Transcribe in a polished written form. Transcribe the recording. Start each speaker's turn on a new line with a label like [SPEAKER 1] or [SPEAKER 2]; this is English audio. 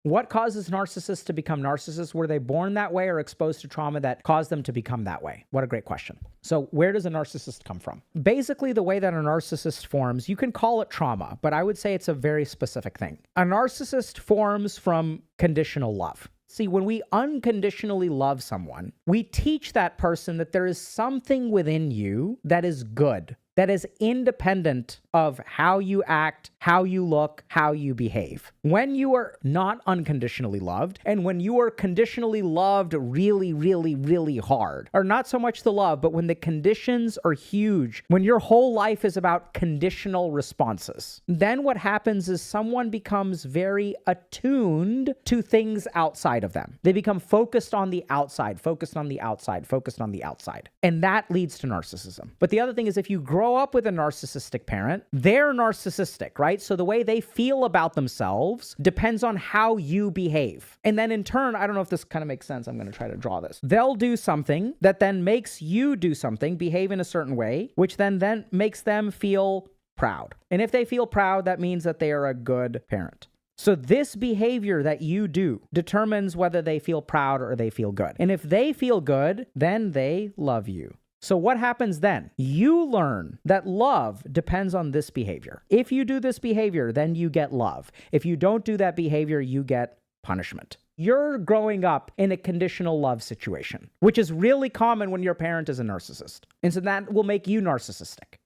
[SPEAKER 1] What causes narcissists to become narcissists? Were they born that way or exposed to trauma that caused them to become that way? What a great question. So where does a narcissist come from? Basically, the way that a narcissist forms, you can call it trauma, but I would say it's a very specific thing. A narcissist forms from conditional love. See, when we unconditionally love someone, we teach that person that there is something within you that is good, that is independent of how you act, how you look, how you behave. When you are not unconditionally loved, and when you are conditionally loved really, really, really hard, or not so much the love, but when the conditions are huge, when your whole life is about conditional responses, then what happens is someone becomes very attuned to things outside of them. They become focused on the outside, focused on the outside, focused on the outside. And that leads to narcissism. But the other thing is, if you grow up with a narcissistic parent, they're narcissistic, right? So the way they feel about themselves depends on how you behave. And then in turn, I don't know if this kind of makes sense. I'm going to try to draw this. They'll do something that then makes you do something, behave in a certain way, which then makes them feel proud. And if they feel proud, that means that they are a good parent. So this behavior that you do determines whether they feel proud or they feel good. And if they feel good, then they love you. So what happens then? You learn that love depends on this behavior. If you do this behavior, then you get love. If you don't do that behavior, you get punishment. You're growing up in a conditional love situation, which is really common when your parent is a narcissist. And so that will make you narcissistic.